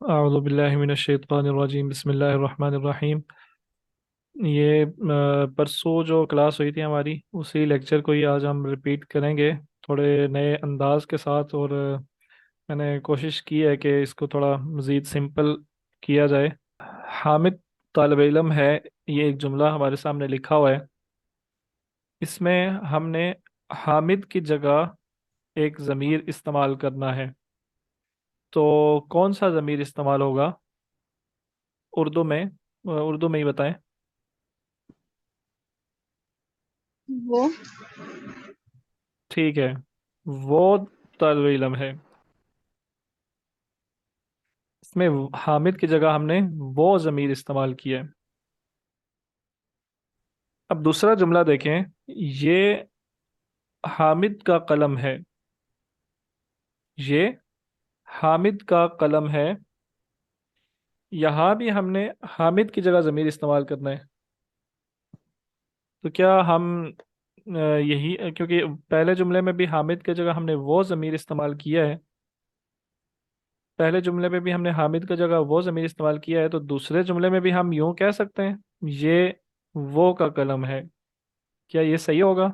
अऊज़ु बिल्लाहि मिनश शैतानिर रजीम बिस्मिल्लाहिर रहमानिर रहीम। ये परसों जो क्लास हुई थी हमारी, उसी लेक्चर को ही आज हम रिपीट करेंगे थोड़े नए अंदाज के साथ। और मैंने कोशिश की है कि इसको थोड़ा मज़ीद सिंपल किया जाए। हामिद तालिब इल्म है, ये एक जुमला हमारे सामने लिखा हुआ है। इसमें हमने हामिद की जगह एक ज़मीर इस्तेमाल करना है। तो कौन सा ज़मीर इस्तेमाल होगा उर्दू में? उर्दू में ही बताएं। वो। ठीक है, वो तालिब इल्म है। इसमें हामिद की जगह हमने वो ज़मीर इस्तेमाल किया है। अब दूसरा जुमला देखें। ये हामिद का कलम है। ये हामिद का कलम है। यहाँ भी हमने हामिद की जगह ज़मीर इस्तेमाल करना है। तो क्या हम यही, क्योंकि पहले जुमले में भी हामिद की जगह हमने वो ज़मीर इस्तेमाल किया है। पहले जुमले में भी हमने हामिद की जगह वो ज़मीर इस्तेमाल किया है, तो दूसरे जुमले में भी हम यूं कह सकते हैं, ये वो का कलम है। क्या ये सही होगा?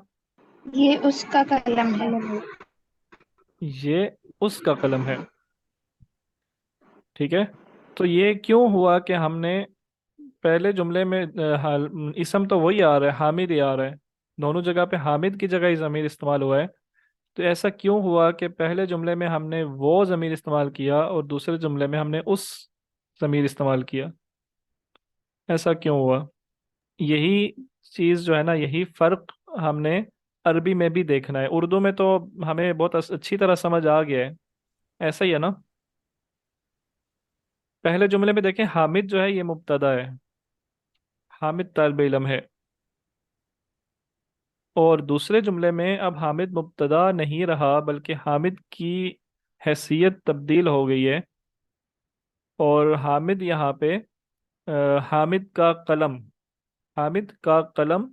ये उसका कलम है। ये उसका कलम है। ठीक है। तो ये क्यों हुआ कि हमने पहले जुमले में इसम तो वही आ रहा है, हामिद ही आ रहा है। दोनों जगह पे हामिद की जगह ही ज़मीर इस्तेमाल हुआ है। तो ऐसा क्यों हुआ कि पहले जुमले में हमने वो ज़मीर इस्तेमाल किया और दूसरे जुमले में हमने उस ज़मीर इस्तेमाल किया? ऐसा क्यों हुआ? यही चीज़ जो है ना, यही फ़र्क हमने अरबी में भी देखना है। उर्दू में तो हमें बहुत अच्छी तरह समझ आ गया है। ऐसा ही है ना? पहले जुमले में देखें, हामिद जो है ये मुब्तदा है। हामिद तालिब इल्म है। और दूसरे जुमले में अब हामिद मुब्तदा नहीं रहा, बल्कि हामिद की हैसियत तब्दील हो गई है। और हामिद यहाँ पे हामिद का कलम, हामिद का कलम,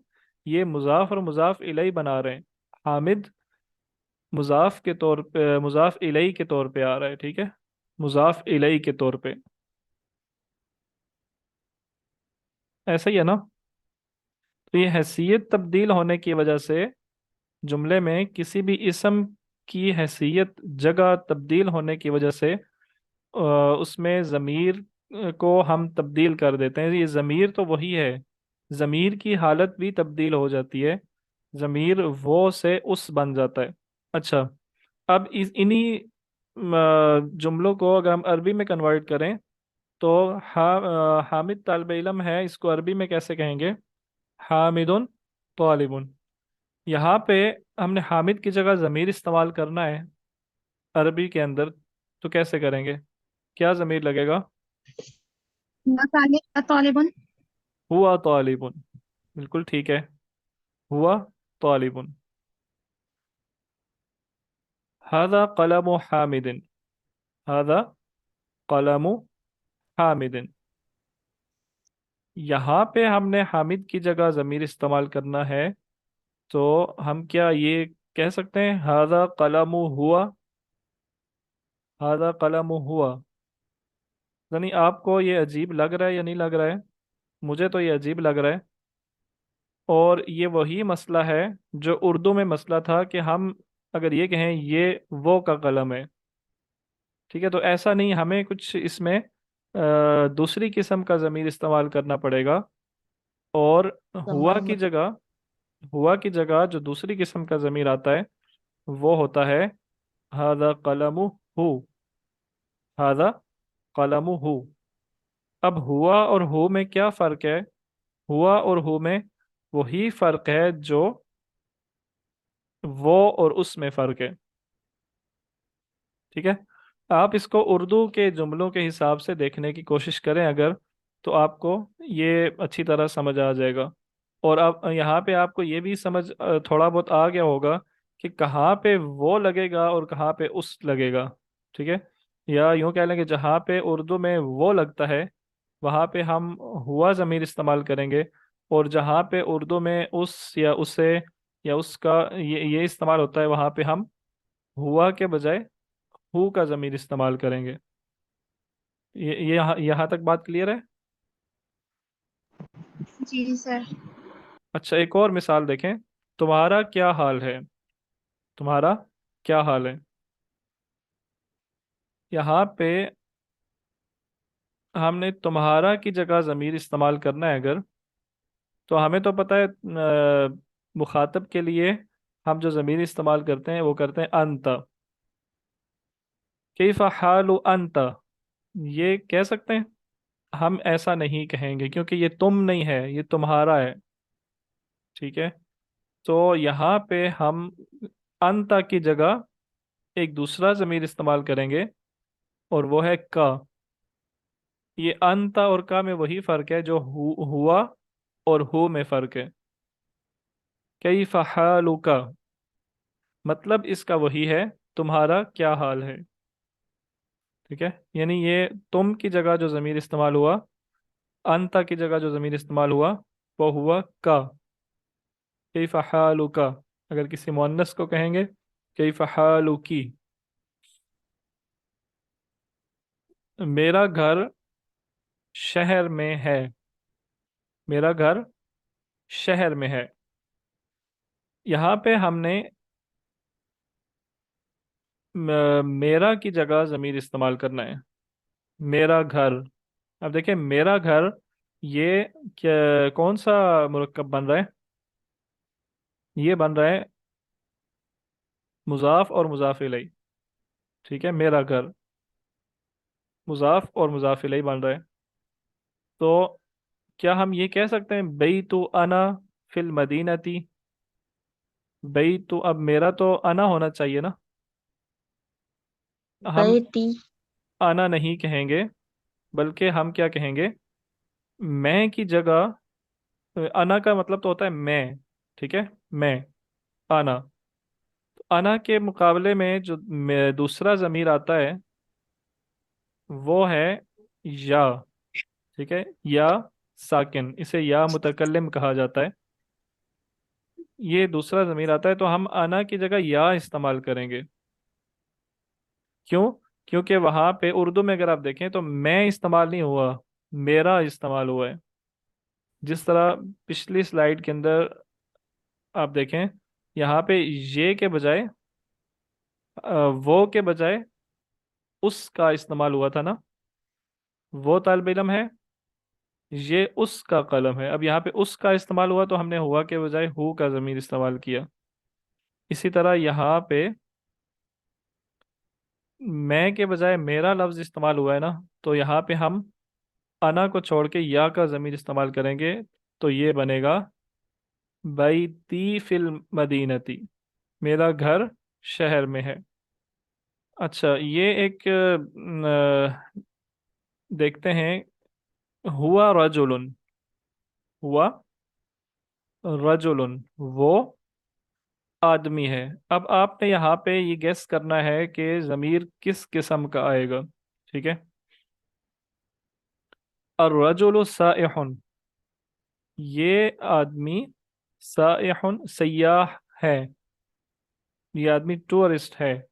ये मुजाफ और मुजाफ इलई बना रहे हैं। हामिद मुजाफ के तौर पे, मुजाफ इलई के तौर पे आ रहा है। ठीक है, मुजाफ इलई के तौर पे। ऐसा ही है ना? तो ये हैसियत तब्दील होने की वजह से जुमले में किसी भी इसम की हैसियत जगह तब्दील होने की वजह से उसमें ज़मीर को हम तब्दील कर देते हैं। ये ज़मीर तो वही है, ज़मीर की हालत भी तब्दील हो जाती है। ज़मीर वो से उस बन जाता है। अच्छा, अब इस इन्हीं जुमलों को अगर हम अरबी में कन्वर्ट करें, तो हामिद तालिब इल्म है, इसको अरबी में कैसे कहेंगे? हामिदुन तालिबुन। यहाँ पे हमने हामिद की जगह ज़मीर इस्तेमाल करना है अरबी के अंदर। तो कैसे करेंगे? क्या ज़मीर लगेगा? तालिबुन। हुआ तालिबुन। बिल्कुल ठीक है, हुआ तालिबुन। हादा कलमु हामिदिन। हादा कलमु हामिदिन। यहाँ पे हमने हामिद की जगह ज़मीर इस्तेमाल करना है। तो हम क्या ये कह सकते हैं, हादा कलमु हुआ? हादा कलमु हुआ। यानी आपको ये अजीब लग रहा है या नहीं लग रहा है? मुझे तो ये अजीब लग रहा है। और ये वही मसला है जो उर्दू में मसला था, कि हम अगर ये कहें ये वो का कलम है। ठीक है, तो ऐसा नहीं, हमें कुछ इसमें दूसरी किस्म का ज़मीर इस्तेमाल करना पड़ेगा। और हुआ की जगह, हुआ की जगह जो दूसरी किस्म का ज़मीर आता है वो होता है हादा कलमु हु। Hada कलमु who. अब हुआ और हु में क्या फ़र्क है? हुआ और हु में वही फ़र्क है जो वो और उसमें फ़र्क है। ठीक है। आप इसको उर्दू के जुमलों के हिसाब से देखने की कोशिश करें अगर, तो आपको ये अच्छी तरह समझ आ जाएगा। और अब यहाँ पे आपको ये भी समझ थोड़ा बहुत आ गया होगा कि कहाँ पे वो लगेगा और कहाँ पे उस लगेगा। ठीक है। या यूँ कह लें कि जहाँ पे उर्दू में वो लगता है वहाँ पे हम हुआ ज़मीर इस्तेमाल करेंगे। और जहाँ पे उर्दू में उस या उसे या उसका ये इस्तेमाल होता है, वहाँ पे हम हुआ के बजाय हु का ज़मीर इस्तेमाल करेंगे। ये यहाँ तक बात क्लियर है? जी सर। अच्छा, एक और मिसाल देखें। तुम्हारा क्या हाल है? तुम्हारा क्या हाल है? यहाँ पे हमने तुम्हारा की जगह ज़मीर इस्तेमाल करना है अगर, तो हमें तो पता है मुखातब के लिए हम जो ज़मीर इस्तेमाल करते हैं वो करते हैं अंत। कैफ़ हालु अंत, ये कह सकते हैं? हम ऐसा नहीं कहेंगे क्योंकि ये तुम नहीं है, ये तुम्हारा है। ठीक है। तो यहाँ पे हम अंत की जगह एक दूसरा ज़मीर इस्तेमाल करेंगे और वो है का। ये अंत और का में वही फ़र्क है जो हुआ और हु में फ़र्क है। कैफ़ हालुका, मतलब इसका वही है, तुम्हारा क्या हाल है। ठीक है। यानी ये तुम की जगह जो ज़मीर इस्तेमाल हुआ, अंत की जगह जो ज़मीर इस्तेमाल हुआ, वो हुआ का। कैफ़ हालुका, अगर किसी मुअन्नस को कहेंगे कैफ़ हालुकी। मेरा घर शहर में है। मेरा घर शहर में है। यहाँ पे हमने मेरा की जगह ज़मीर इस्तेमाल करना है। मेरा घर। अब देखिए, मेरा घर, ये क्या, कौन सा मुरक्कब बन रहा है? ये बन रहा है मुजाफ और मुजाफ इलैह। ठीक है, मेरा घर मुजाफ और मुजाफ इलैह बन रहा है। तो क्या हम ये कह सकते हैं बैतु अना फिल मदीनती? बैतु, अब मेरा तो अना होना चाहिए ना। हम बैती। अना नहीं कहेंगे, बल्कि हम क्या कहेंगे? मैं की जगह, अना का मतलब तो होता है मैं। ठीक है, मैं, अना। अना के मुकाबले में जो दूसरा ज़मीर आता है वो है या। ठीक है, या साकिन, इसे या मुतकल्लिम कहा जाता है। ये दूसरा ज़मीर आता है तो हम अना की जगह या इस्तेमाल करेंगे। क्यों? क्योंकि वहाँ पे उर्दू में अगर आप देखें तो मैं इस्तेमाल नहीं हुआ, मेरा इस्तेमाल हुआ है। जिस तरह पिछली स्लाइड के अंदर आप देखें, यहाँ पे ये के बजाय वो के बजाय उसका इस्तेमाल हुआ था ना। वो तालिब इल्म है, ये उसका कलम है। अब यहाँ पे उसका इस्तेमाल हुआ तो हमने हुआ के बजाय हु का ज़मीर इस्तेमाल किया। इसी तरह यहाँ पे मैं के बजाय मेरा लफ्ज़ इस्तेमाल हुआ है ना, तो यहाँ पे हम अना को छोड़ के या का ज़मीर इस्तेमाल करेंगे। तो ये बनेगा बैती फिल मदीनती, मेरा घर शहर में है। अच्छा, ये एक देखते हैं। हुआ रजुलन, हुआ रजुलन, वो आदमी है। अब आपने यहाँ पे ये गेस करना है कि ज़मीर किस किस्म का आएगा। ठीक है। और रजुल साइहुन, ये आदमी, साइहुन सयाह है, ये आदमी टूरिस्ट है।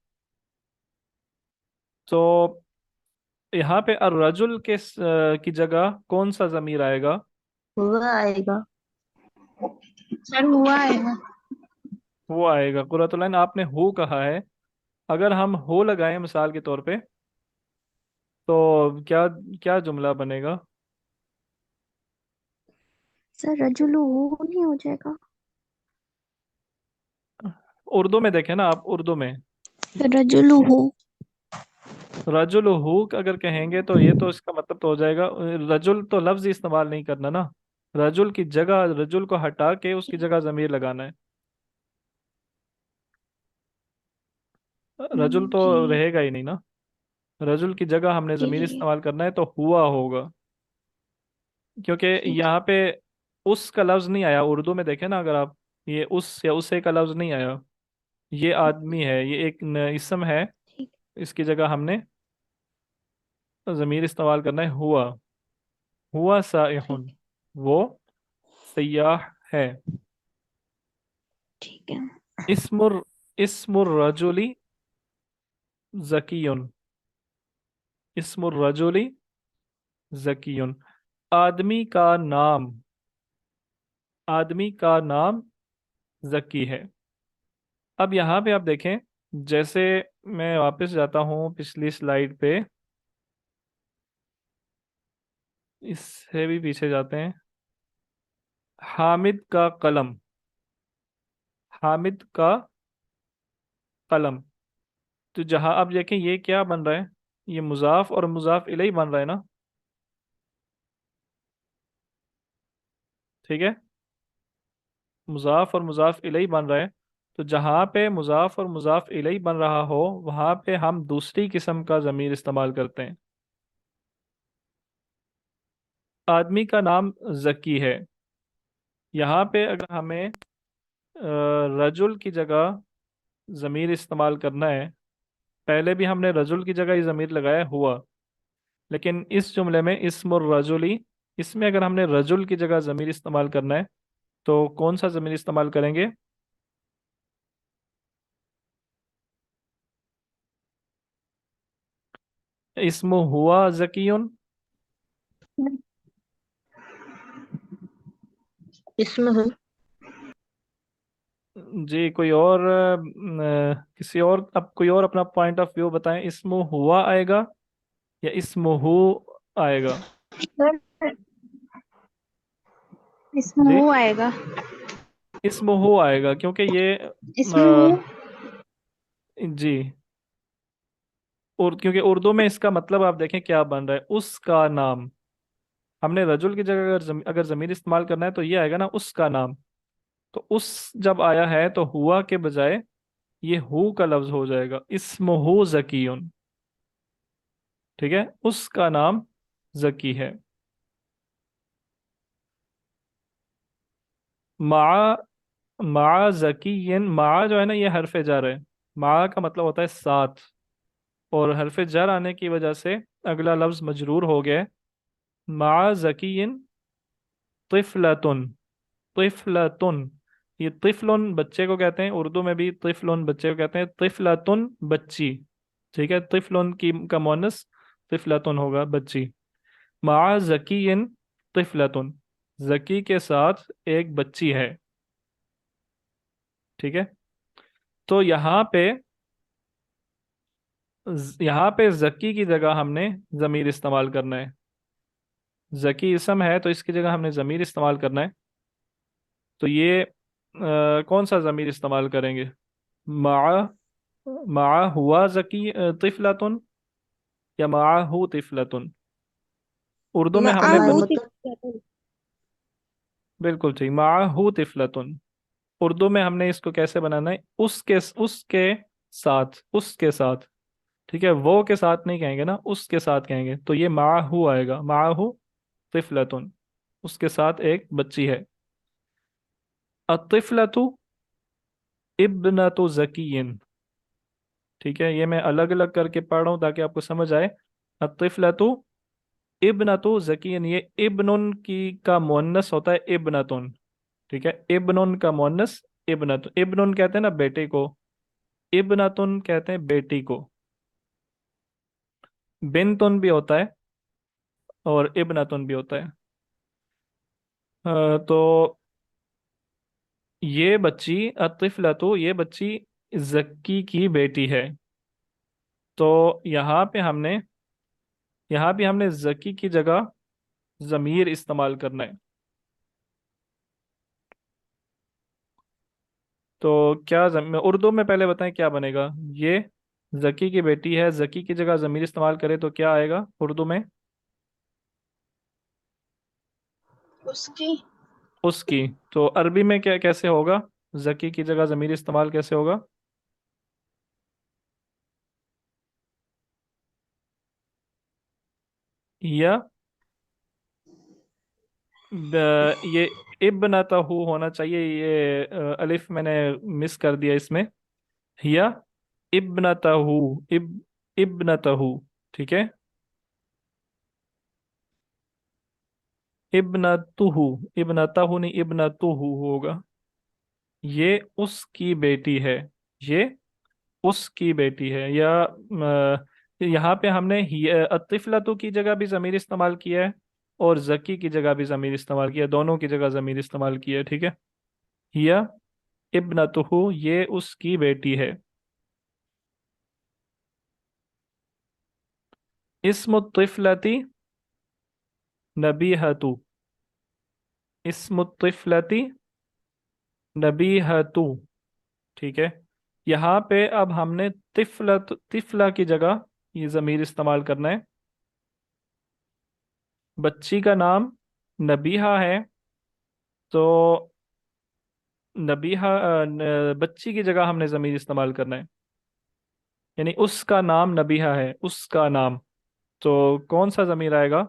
तो यहाँ पे अर रजुल के की जगह कौन सा ज़मीर आएगा? हुआ आएगा। सर हुआ है ना। वो आएगा। कुर्रतुल आपने हु कहा है, अगर हम हो लगाएं मिसाल के तौर पे, तो क्या क्या जुमला बनेगा? सर रजुलु वो नहीं हो जाएगा? उर्दू में देखें ना आप, उर्दू में रजुलु हो। रजुल हु अगर कहेंगे तो ये तो इसका मतलब तो हो जाएगा, रजुल तो लफ्ज ही इस्तेमाल नहीं करना ना। रजुल की जगह, रजुल को हटा के उसकी जगह जमीर लगाना है। रजुल तो जी। रहेगा ही नहीं ना। रजुल की जगह हमने जी जमीर जी। इस्तेमाल करना है तो हुआ होगा। क्योंकि ठीक है। यहाँ पे उसका लफ्ज नहीं आया उर्दू में, देखें ना अगर आप, ये उस या उसे का लफ्ज नहीं आया। ये आदमी है, ये एक इसम है। ठीक। इसकी जगह हमने जमीर इस्तेमाल करना है हुआ। हुआ ठीक। साइहुन, वो सयाह है। ठीक है। इस्मुर इस्मुर रजुली जकीयुन, इस्मुर रजुली जकीयुन। आदमी का नाम, आदमी का नाम जकी है। अब यहाँ पे आप देखें, जैसे मैं वापस जाता हूँ पिछली स्लाइड पे, इससे भी पीछे जाते हैं। हामिद का कलम, हामिद का कलम। तो जहाँ आप देखें ये क्या बन रहा है, ये मुजाफ और मुजाफ इलैहि बन रहा है ना। ठीक है, मुजाफ और मुजाफ इलैहि बन रहा है। तो जहाँ पे मुजाफ और मुजाफ इलैहि बन रहा हो वहाँ पे हम दूसरी किस्म का ज़मीर इस्तेमाल करते हैं। आदमी का नाम जकी है। यहाँ पे अगर हमें रजुल की जगह ज़मीर इस्तेमाल करना है, पहले भी हमने रजुल की जगह ही ज़मीर लगाया हुआ, लेकिन इस जुमले में इस्मुर रजुली, इसमें अगर हमने रजुल की जगह ज़मीर इस्तेमाल करना है तो कौन सा ज़मीर इस्तेमाल करेंगे? इस्मु हुआ जकीयुन। इसमें हूँ। जी, कोई और किसी और, अब कोई और अपना पॉइंट ऑफ व्यू बताएं। इस्मु हुआ आएगा या इस्मु हु आएगा? सर इसमें जी, वो आएगा। इस्मु हु आएगा क्योंकि ये इसमें वो जी, और क्योंकि उर्दू में इसका मतलब आप देखें क्या बन रहा है, उसका नाम। हमने रजुल की जगह अगर जमीर इस्तेमाल करना है तो ये आएगा ना, उसका नाम। तो उस जब आया है तो हुआ के बजाय ये हु का लफ्ज हो जाएगा, इस्मुहु जकीयुन। ठीक है, उसका नाम जकी है। मा, मा जकीयन, मा जो है ना ये हरफे जर है। मा का मतलब होता है साथ, और हरफे जर आने की वजह से अगला लफ्ज मजरूर हो गया है। मा जकीयन तिफलतुन, तिफलतुन। ये तिफलुन बच्चे को कहते हैं, उर्दू में भी तिफलुन बच्चे को कहते हैं, तिफलतुन बच्ची। ठीक है, तिफलुन की का मुअन्नस तिफलतुन होगा, बच्ची। मा जकीयन तिफलतुन, जकी के साथ एक बच्ची है। ठीक है, तो यहाँ पे जकी की जगह हमने जमीर इस्तेमाल करना है। जकी इसम है तो इसकी जगह हमने जमीर इस्तेमाल करना है। तो ये कौन सा जमीर इस्तेमाल करेंगे? मा, मा हुआ जकी तिफलतुन या मा हु तिफलतुन? उर्दू में हमने माँ माहू मतलब बिल्कुल ठीक, मा हु तिफलतुन। उर्दू में हमने इसको कैसे बनाना है, उसके, उसके साथ, उसके साथ। ठीक है, वो के साथ नहीं कहेंगे ना, उसके साथ कहेंगे। तो ये माहू आएगा, माहू तिफलतुन, उसके साथ एक बच्ची है। अतिफलतु इब्नतु जकीयन। ठीक है, ये मैं अलग अलग करके पढ़ रहा हूँ ताकि आपको समझ आए। अतिफलतु इब्नतु जकीयन, ये इब्नुन की का मुअन्नस होता है इब्नतुन। ठीक है, इब्नुन का मुअन्नस इब्नतुन। इब्नुन कहते हैं ना बेटे को, इब्नतुन कहते हैं बेटी को। बिनतुन भी होता है और इब्नतुन भी होता है। तो ये बच्ची अतिफलतु, ये बच्ची जक्की की बेटी है। तो यहाँ पे हमने जकी की जगह जमीर इस्तेमाल करना है। तो क्या उर्दू में पहले बताएं क्या बनेगा। ये जकी की बेटी है, जकी की जगह जमीर इस्तेमाल करें तो क्या आएगा उर्दू में? उसकी उसकी। तो अरबी में क्या कैसे होगा, जकी की जगह जमीर इस्तेमाल कैसे होगा? या ये इब्नतहू होना चाहिए, ये अलिफ मैंने मिस कर दिया इसमें। हिया इब्नतहू, इब्नतहू। ठीक है, इब्नतुहू, इब्नतहू नहीं इब्नतुहू होगा। ये उसकी बेटी है, ये उसकी बेटी है। या यहाँ पे हमने अतिफलतु की जगह भी ज़मीर इस्तेमाल किया है और जकी की जगह भी ज़मीर इस्तेमाल किया है, दोनों की जगह ज़मीर इस्तेमाल किया है, ठीक है। हिया इब्नतुहु, ये उसकी बेटी है। इस्मु तिफलती नबीहतु, इस्मु तिफलती नबीहतु, ठीक है। यहाँ पे अब हमने तिफलत तिफला की जगह ये ज़मीर इस्तेमाल करना है। बच्ची का नाम नबीहा है, तो नबीहा बच्ची की जगह हमने ज़मीर इस्तेमाल करना है, यानी उसका नाम नबीहा है, उसका नाम। तो कौन सा ज़मीर आएगा?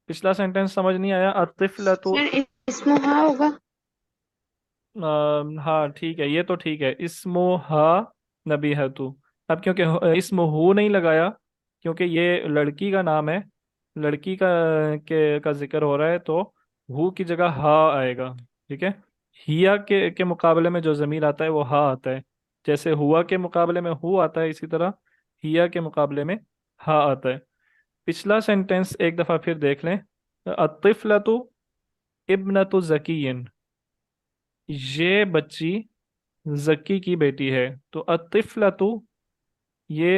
पिछला सेंटेंस समझ नहीं आया। अतिफला तो सर इसमें हाँ होगा। हाँ ठीक है, ये तो ठीक है। इस्मो हा नबी है तू। अब क्योंकि इसमो हु नहीं लगाया, क्योंकि ये लड़की का नाम है, लड़की का जिक्र हो रहा है, तो हु की जगह हा आएगा, ठीक है। हिया के मुकाबले में जो ज़मीर आता है वो हा आता है। जैसे हुआ के मुकाबले में हु आता है, इसी तरह हिया के मुकाबले में हा आता है। पिछला सेंटेंस एक दफ़ा फिर देख लें। अतिफलतु इब्नतु जकीयन, ये बच्ची जक्की की बेटी है। तो अतिफलतु ये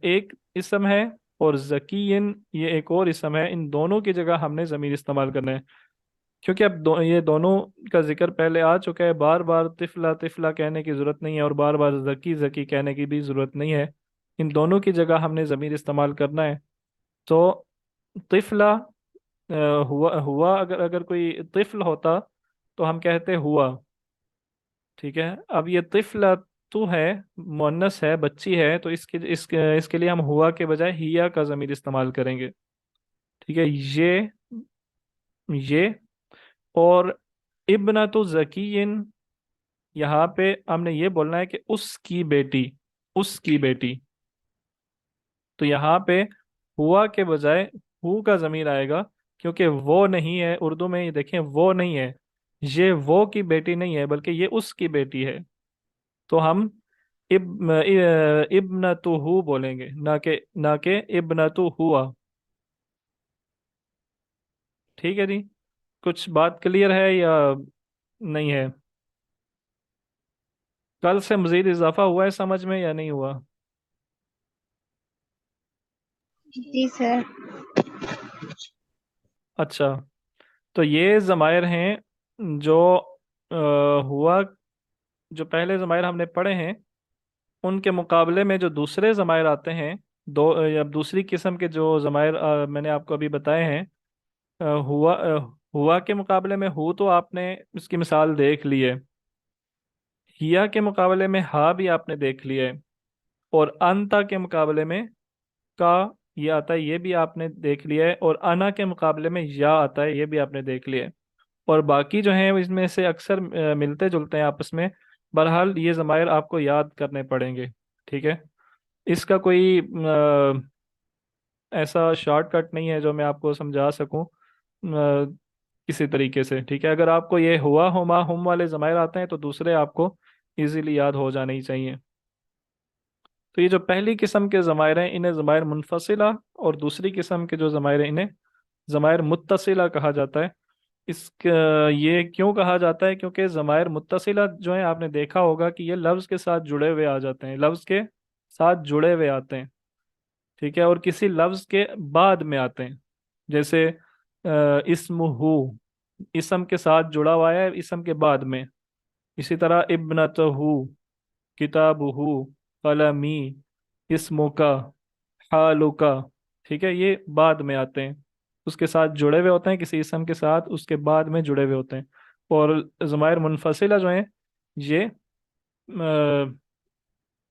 एक इसम है, और जकीयन ये एक और इसम है। इन दोनों की जगह हमने ज़मीर इस्तेमाल करना है, क्योंकि अब ये दोनों का जिक्र पहले आ चुका है। बार बार तिफला तिफला कहने की ज़रूरत नहीं है, और बार बार जकी जकी कहने की भी ज़रूरत नहीं है। इन दोनों की जगह हमने ज़मीर इस्तेमाल करना है। तो तिफला हुआ हुआ, अगर अगर कोई तिफल होता तो हम कहते हुआ, ठीक है। अब ये तिफला तू है, मुअन्नस है, बच्ची है, तो इसके लिए हम हुआ के बजाय हिया का ज़मीर इस्तेमाल करेंगे, ठीक है। ये और इब्नतु ज़कीयिन, यहाँ पे हमने ये बोलना है कि उसकी बेटी, उसकी बेटी। तो यहाँ पे हुआ के बजाय हु का ज़मीर आएगा, क्योंकि वो नहीं है। उर्दू में ये देखें, वो नहीं है, ये वो की बेटी नहीं है, बल्कि ये उसकी बेटी है। तो हम इब्नतुहु बोलेंगे, ना के इब्नतु हुआ, ठीक है जी। कुछ बात क्लियर है या नहीं है? कल से मजीद इजाफा हुआ है समझ में या नहीं हुआ? जी सर। अच्छा, तो ये ज़मायर हैं जो हुआ, जो पहले ज़मायर हमने पढ़े हैं, उनके मुकाबले में जो दूसरे ज़मायर आते हैं, या दूसरी किस्म के जो ज़मायर मैंने आपको अभी बताए हैं। हुआ के मुकाबले में हु तो आपने इसकी मिसाल देख ली है। हिया के मुकाबले में हा भी आपने देख लिया है। और अंता के मुकाबले में का ये आता है, ये भी आपने देख लिया है। और अना के मुकाबले में या आता है, ये भी आपने देख लिया है। और बाकी जो हैं इसमें से अक्सर मिलते जुलते हैं आपस में। बहरहाल ये ज़मायर आपको याद करने पड़ेंगे, ठीक है। इसका कोई ऐसा शॉर्टकट नहीं है जो मैं आपको समझा सकूं किसी तरीके से, ठीक है। अगर आपको ये हुआ हुमा हुम वाले ज़मायर आते हैं तो दूसरे आपको इजीली याद हो जाने ही चाहिए। तो ये जो पहली किस्म के ज़मायर हैं, इन्हें ज़मायर मुनफसिला, और दूसरी किस्म के जो ज़मायर हैं इन्हें ज़मायर मुत्तसिला कहा जाता है। ये क्यों कहा जाता है? क्योंकि ज़मायर मुत्तसिला जो है, आपने देखा होगा कि ये लफ्ज़ के साथ जुड़े हुए आ जाते हैं, लफ्ज़ के साथ जुड़े हुए आते हैं, ठीक है। और किसी लफ्ज़ के बाद में आते हैं। जैसे इस्मुहु, इसम के साथ जुड़ा हुआ है, इसम के बाद में। इसी तरह इब्नतहु, किताबुहु, कलमी, इस्मुका, हालुका, ठीक है। ये बाद में आते हैं, उसके साथ जुड़े हुए होते हैं, किसी इसम के साथ उसके बाद में जुड़े हुए होते हैं। और ज़मायर मुनफसिला जो हैं, ये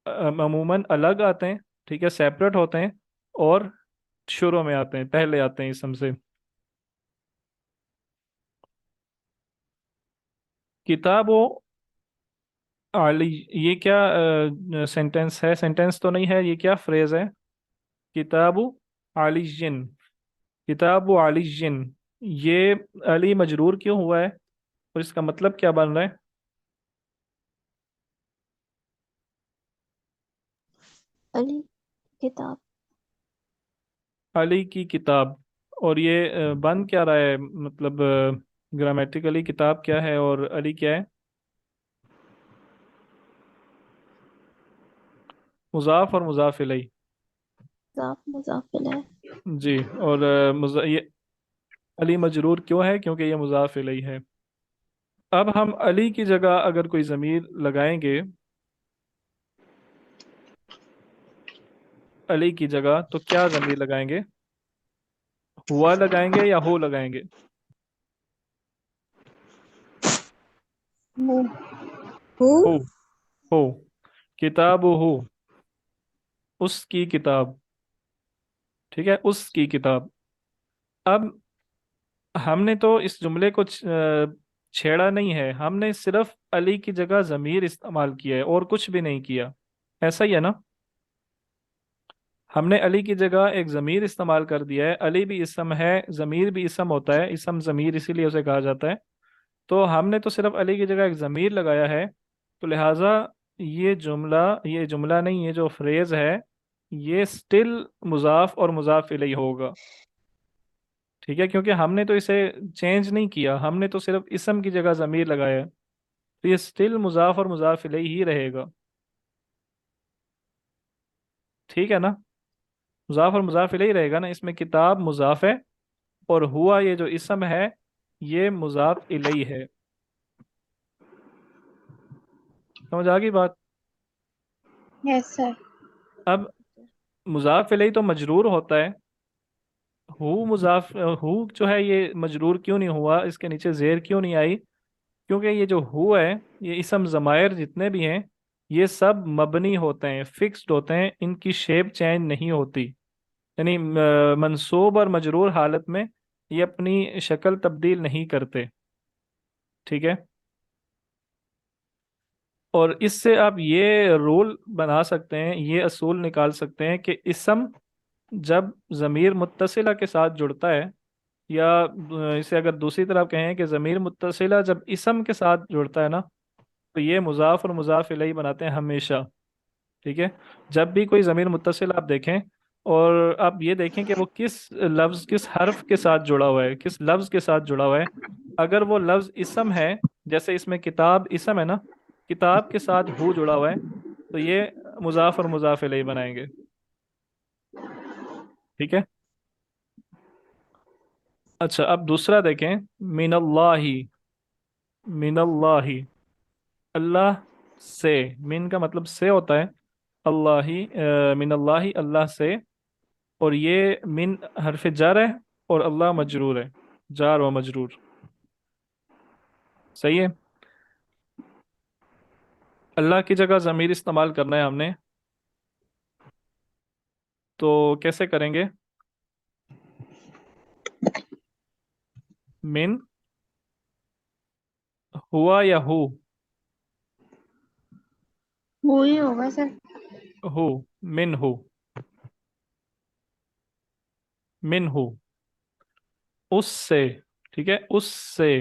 अमूमन अलग आते हैं, ठीक है, सेपरेट होते हैं, और शुरू में आते हैं, पहले आते हैं इसम से। किताबो आली, ये क्या सेंटेंस है? सेंटेंस तो नहीं है, ये क्या फ्रेज है? किताबु आलियन, किताबु आलियन। ये अली मजरूर क्यों हुआ है? और इसका मतलब क्या बन रहा है? अली किताब। अली की किताब। और ये बन क्या रहा है, मतलब ग्रामेटिकली किताब क्या है और अली क्या है? मुजाफ और मुजाफ इलैह। मुजाफ मुजाफिल है। जी। और ये अली मजरूर क्यों है? क्योंकि ये मुजाफ इलैह है। अब हम अली की जगह अगर कोई ज़मीर लगाएंगे, अली की जगह, तो क्या ज़मीर लगाएंगे? हुआ लगाएंगे या हो लगाएंगे? हु हु हो। हो। किताब हो। उसकी किताब। ठीक है, उसकी किताब। अब हमने तो इस जुमले को छेड़ा नहीं है, हमने सिर्फ अली की जगह ज़मीर इस्तेमाल किया है और कुछ भी नहीं किया। ऐसा ही है ना? हमने अली की जगह एक ज़मीर इस्तेमाल कर दिया है। अली भी इसम है, ज़मीर भी इसम होता है, इसम ज़मीर इसीलिए उसे कहा जाता है। तो हमने तो सिर्फ अली की जगह एक ज़मीर लगाया है। तो लिहाजा ये जुमला नहीं, ये जो फ्रेज है, ये स्टिल मुजाफ और मुजाफ इलैह होगा। ठीक है, क्योंकि हमने तो इसे चेंज नहीं किया, हमने तो सिर्फ इसम की जगह ज़मीर लगाया है। तो ये स्टिल मुजाफ और मुजाफ इलैह ही रहेगा। ठीक है ना? मुजाफ और मुजाफ इलैह रहेगा ना, इसमें किताब मुजाफ है और हुआ ये जो इसम है, ये मुजाफ इलैह है। समझ आ गई बात? Yes sir. अब मुजाफ इलैह तो मजरूर होता है। हु जो है ये मजरूर क्यों नहीं हुआ, इसके नीचे जेर क्यों नहीं आई? क्योंकि ये जो हु है, ये इसम ज़मायर जितने भी हैं, ये सब मबनी होते हैं, फिक्स्ड होते हैं, इनकी शेप चेंज नहीं होती। यानी मंसूब और मजरूर हालत में ये अपनी शक्ल तब्दील नहीं करते। ठीक है। और इससे आप ये रूल बना सकते हैं, ये असूल निकाल सकते हैं कि इसम जब ज़मीर मुत्तसिला के साथ जुड़ता है, या इसे अगर दूसरी तरफ कहें कि ज़मीर मुत्तसिला जब इसम के साथ जुड़ता है ना, तो ये मुजाफ और मुजाफ इलैहि बनाते हैं हमेशा। ठीक है। जब भी कोई ज़मीर मुत्तसिल आप देखें, और आप ये देखें कि वो किस लफ्ज़, किस हर्फ के साथ जुड़ा हुआ है, किस लफ्ज़ के साथ जुड़ा हुआ है। अगर वो लफ्ज़ इसम है, जैसे इसमें किताब इसम है ना, किताब के साथ हु जुड़ा हुआ है, तो ये मुजाफ और मुजाफ इलैहि बनाएंगे। ठीक है। अच्छा, अब दूसरा देखें। मिनल्लाही। मिनल्लाही। अल्लाह से। मिन का मतलब से होता है। अल्लाही मिनल्लाही, अल्लाह से। और ये मिन हरफ जर है, और अल्लाह मजरूर है। जार व मजरूर। सही है। अल्लाह की जगह ज़मीर इस्तेमाल करना है हमने, तो कैसे करेंगे? मिन हुआ या हु? वो ही होगा सर। हु। मिन हु। मिन हु। उससे। ठीक है, उससे।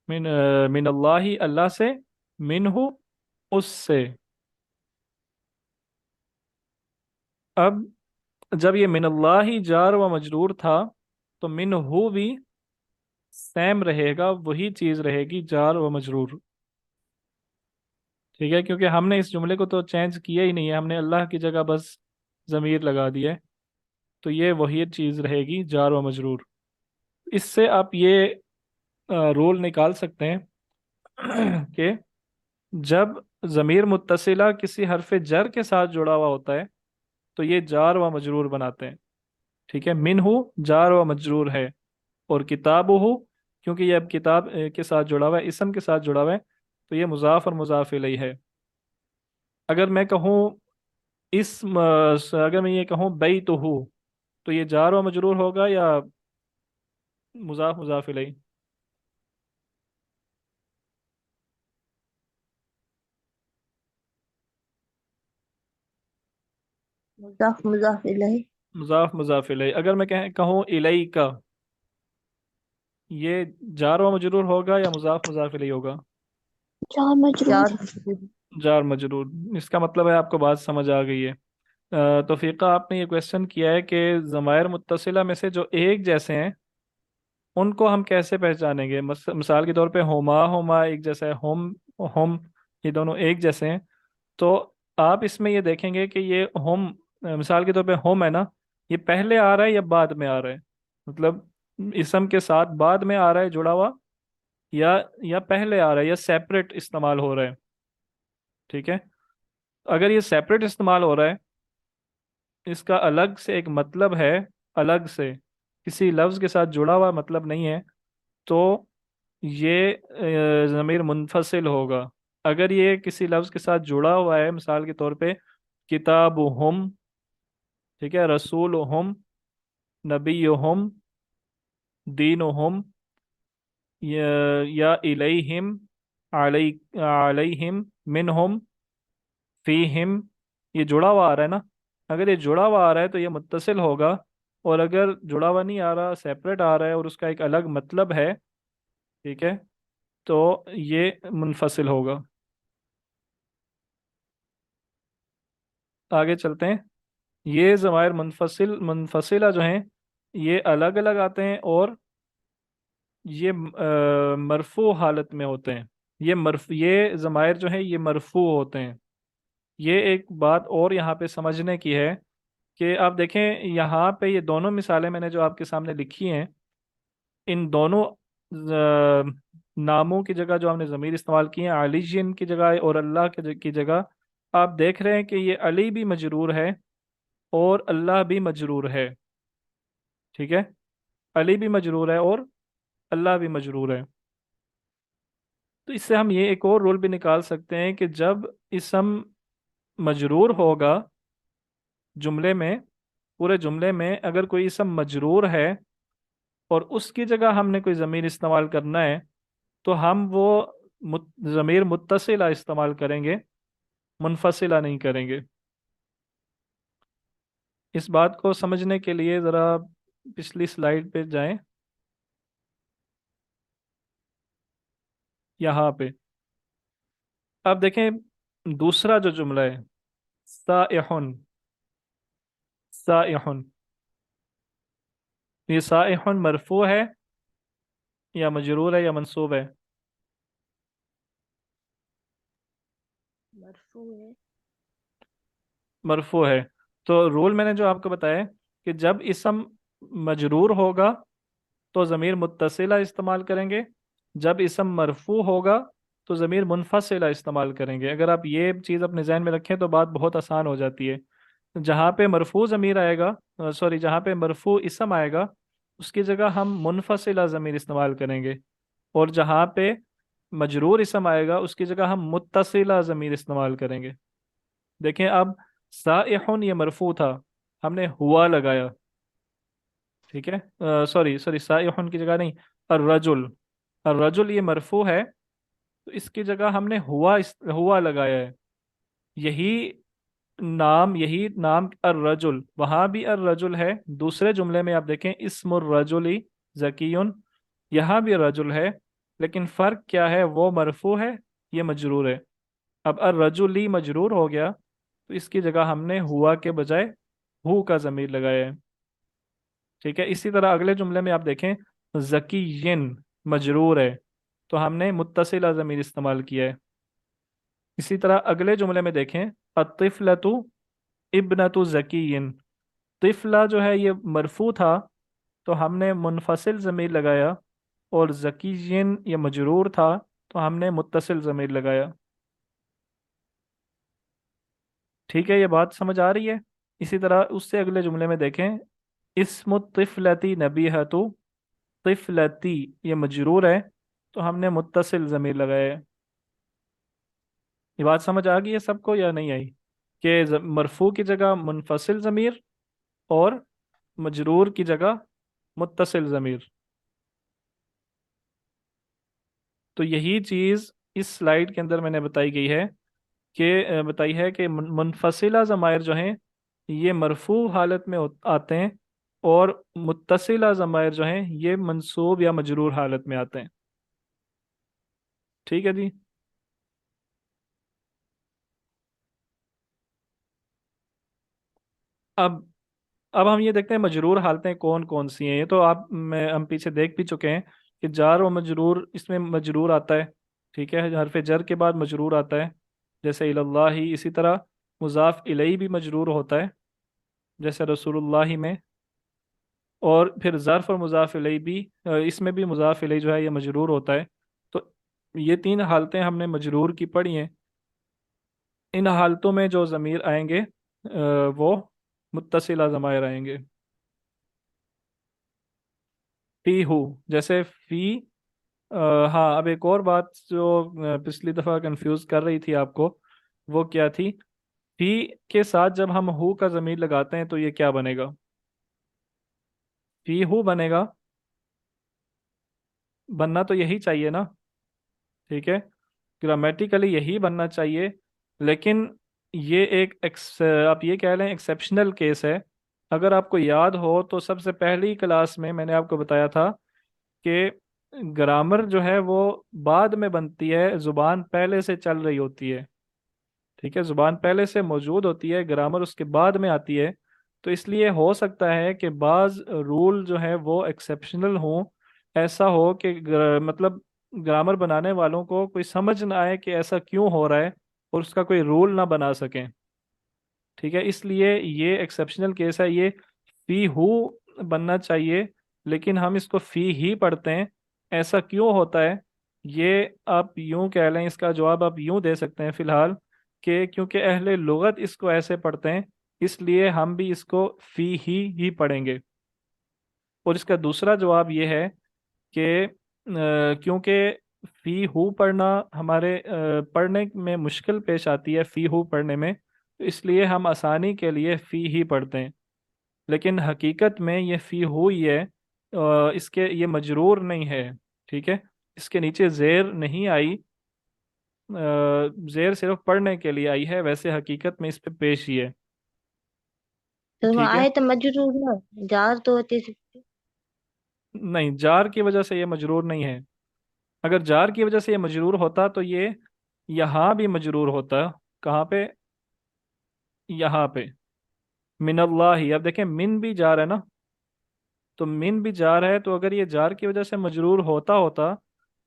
मिन अल्लाही, अल्लाह से। मिन हु, उससे। अब जब ये मिनल्लाही जार व मजरूर था, तो मिन हु भी सेम रहेगा, वही चीज रहेगी, जार व मजरूर। ठीक है, क्योंकि हमने इस जुमले को तो चेंज किया ही नहीं है, हमने अल्लाह की जगह बस ज़मीर लगा दिया है। तो ये वही चीज रहेगी, जार व मजरूर। इससे आप ये रूल निकाल सकते हैं कि जब ज़मीर मुत्तसिला किसी हरफ जर के साथ जुड़ा हुआ होता है, तो ये जार व मजरूर बनाते हैं। ठीक है, मिनहु जार व मजरूर है, और किताबुहु, क्योंकि ये अब किताब के साथ जुड़ा हुआ है, इसम के साथ जुड़ा हुआ है, तो ये मुजाफ और मुजाफ इलैहि है। अगर मैं कहूँ अगर मैं ये कहूँ बैतुहु, तो ये जार व मजरूर होगा या मुजाफ मुजाफ इलैहि? मुजाफ मुजाफ इलैहि। मुजाफ मुजाफ इलैहि। अगर मैं कहूँ इलैहि का, ये जार व मजरूर होगा या मुजाफ मुजाफ इलैहि होगा? चार मजरूर। चार मजरूर। जार मजरूर, इसका मतलब है आपको बात समझ आ गई है। तो फीका आपने ये क्वेश्चन किया है कि ज़मायर मुत्तसिला में से जो एक जैसे हैं उनको हम कैसे पहचानेंगे। मिसाल के तौर पे होमा होमा एक जैसा है, होम होम, ये दोनों एक जैसे हैं। तो आप इसमें ये देखेंगे कि ये होम, मिसाल के तौर पे होम है ना, ये पहले आ रहा है या बाद में आ रहा है, मतलब इसम के साथ बाद में आ रहा है जुड़ा हुआ, या पहले आ रहा है, या सेपरेट इस्तेमाल हो रहा है। ठीक है, अगर ये सेपरेट इस्तेमाल हो रहा है, इसका अलग से एक मतलब है, अलग से किसी लफ्ज़ के साथ जुड़ा हुआ मतलब नहीं है, तो ये ज़मीर मुनफसिल होगा। अगर ये किसी लफ्ज़ के साथ जुड़ा हुआ है, मिसाल के तौर पे किताब हम, ठीक है, रसूल हम, नबी हम, दीन हम, या इलैहिम, अलैहिम, मिनहुम, फीहिम, ये जुड़ा हुआ आ रहा है ना। अगर ये जुड़ा हुआ आ रहा है तो ये मुत्तसिल होगा, और अगर जुड़ा हुआ नहीं आ रहा, सेपरेट आ रहा है और उसका एक अलग मतलब है, ठीक है, तो ये मुनफसिल होगा। आगे चलते हैं। ये ज़मायर मुनफसिला जो हैं, ये अलग अलग आते हैं, और ये मरफू हालत में होते हैं। ये ज़मायर जो हैं ये मरफू होते हैं। ये एक बात और यहाँ पे समझने की है कि आप देखें, यहाँ पे ये दोनों मिसालें मैंने जो आपके सामने लिखी हैं, इन दोनों नामों की जगह जो हमने ज़मीर इस्तेमाल किए हैं, अलीजिन की जगह और अल्लाह की जगह, आप देख रहे हैं कि ये अली भी मजरूर है और अल्लाह भी मजरूर है। ठीक है, अली भी मजरूर है और अल्लाह भी मजरूर है। तो इससे हम ये एक और रूल भी निकाल सकते हैं कि जब इसम मजरूर होगा जुमले में, पूरे जुमले में अगर कोई इसम मजरूर है और उसकी जगह हमने कोई ज़मीर इस्तेमाल करना है, तो हम वो ज़मीर मुत्तसिला इस्तेमाल करेंगे, मुनफसिला नहीं करेंगे। इस बात को समझने के लिए ज़रा पिछली स्लाइड पे जाएं, यहाँ पे आप देखें दूसरा जो जुमला है, साइहुन, साइहुन, ये साइहुन मरफू है या मजरूर है या मंसूब है? मरफू है। मरफू है। तो रूल मैंने जो आपको बताया है कि जब इसम मजरूर होगा तो ज़मीर मुत्तसिला इस्तेमाल करेंगे, जब इसम मरफू होगा तो ज़मीर मुनफसिला इस्तेमाल करेंगे। अगर आप ये चीज़ अपने जहन में रखें तो बात बहुत आसान हो जाती है। जहाँ पे मरफू ज़मीर आएगा, सॉरी, जहाँ पे मरफू इसम आएगा उसकी जगह हम मुनफसिला ज़मीर इस्तेमाल करेंगे, और जहाँ पे मजरूर इसम आएगा उसकी जगह हम मुत्तसिला ज़मीर इस्तेमाल करेंगे। देखें अब, साइहुन ये मरफू था, हमने हुआ लगाया, ठीक है, सॉरी सॉरी, साइहुन की जगह नहीं, अर्रजुल, अर्रजुल ये मरफू है, तो इसकी जगह हमने हुआ लगाया है। यही यही नाम अर्रजुल, वहां भी अर्रजुल है, दूसरे जुमले में आप देखें इस्मुर रजुली जकीयुन, यहाँ भी रजुल है, लेकिन फर्क क्या है, वो मरफू है, ये मजरूर है। अब अर्रजुली मजरूर हो गया तो इसकी जगह हमने हुआ के बजाय हु का जमीर लगाया है। ठीक है, इसी तरह अगले जुमले में आप देखें जकीयन मजरूर है, तो हमने मुत्तसिला ज़मीर इस्तेमाल किया है। इसी तरह अगले जुमले में देखें अतिफलतु इब्नतु जकीयन, तिफला जो है ये मरफू था तो हमने मुनफसिल ज़मीर लगाया, और जकीयन ये मजरूर था तो हमने मुत्तसिल ज़मीर लगाया। ठीक है, ये बात समझ आ रही है? इसी तरह उससे अगले जुमले में देखें इस्मु तिफलती नबीहतु, तिफलती ये मजरूर है तो हमने मुत्तसिल ज़मीर लगाया है। ये बात समझ आ गई है सबको या नहीं आई, कि मरफू की जगह मुनफसिल ज़मीर और मजरूर की जगह मुत्तसिल ज़मीर। तो यही चीज़ इस स्लाइड के अंदर मैंने बताई गई है कि बताई है कि मुनफसिला ज़मायर जो हैं ये मरफू हालत में आते हैं, और मुत्तसिला ज़मायर जो हैं ये मंसूब या मजरूर हालत में आते हैं। ठीक है जी। अब अब हम ये देखते हैं मजरूर हालतें कौन कौन सी हैं। ये तो आप मैं हम पीछे देख भी चुके हैं कि जार व मजरूर, इसमें मजरूर आता है। ठीक है, हरफ जर के बाद मजरूर आता है, जैसे इलल्लाही। इसी तरह मुजाफ इलैही भी मजरूर होता है, जैसे रसूलुल्लाही में। और फिर ज़र्फ और मुजाफ इलैही भी, इसमें भी मुजाफ इलैही जो है ये मजरूर होता है। तो ये तीन हालतें हमने मजरूर की पढ़ी हैं। इन हालतों में जो ज़मीर आएंगे वो मुत्तसिला ज़मायर आएंगे। फी हु, जैसे फी। अ, हाँ, अब एक और बात जो पिछली दफ़ा कंफ्यूज कर रही थी आपको, वो क्या थी? फी के साथ जब हम हु का ज़मीर लगाते हैं तो ये क्या बनेगा? फी हु बनेगा। बनना तो यही चाहिए ना। ठीक है, ग्रामेटिकली यही बनना चाहिए। लेकिन ये एक आप ये कह लें एक्सेप्शनल केस है। अगर आपको याद हो तो सबसे पहली क्लास में मैंने आपको बताया था कि ग्रामर जो है वो बाद में बनती है, जुबान पहले से चल रही होती है। ठीक है, जुबान पहले से मौजूद होती है, ग्रामर उसके बाद में आती है। तो इसलिए हो सकता है कि बाज रूल जो है वो एक्सेप्शनल हो। ऐसा हो कि मतलब ग्रामर बनाने वालों को कोई समझ ना आए कि ऐसा क्यों हो रहा है, और उसका कोई रूल ना बना सकें। ठीक है, इसलिए ये एक्सेप्शनल केस है। ये फी हु बनना चाहिए, लेकिन हम इसको फी ही पढ़ते हैं। ऐसा क्यों होता है? ये आप यूं कह लें, इसका जवाब आप यूं दे सकते हैं फिलहाल, कि क्योंकि अहले लुगत इसको ऐसे पढ़ते हैं, इसलिए हम भी इसको फी ही पढ़ेंगे। और इसका दूसरा जवाब ये है कि क्योंकि फी हु पढ़ना हमारे पढ़ने में मुश्किल पेश आती है, फी हु पढ़ने में, तो इसलिए हम आसानी के लिए फी ही पढ़ते हैं। लेकिन हकीकत में ये फी हु ही है। इसके ये मजरूर नहीं है। ठीक है, इसके नीचे जेर नहीं आई। जेर सिर्फ पढ़ने के लिए आई है, वैसे हकीकत में इस पे पेश ही है। तो ठीक है, आए तो मजरूर ना, जार तो होते से। नहीं, जार की वजह से ये मजरूर नहीं है। अगर जार की वजह से ये मजरूर होता तो ये यहाँ भी मजरूर होता। कहाँ पे? यहाँ पे। मिनल्लाही, अब देखें मिन भी जार है ना। तो मिन भी जार है, तो अगर ये जार की वजह से मजरूर होता होता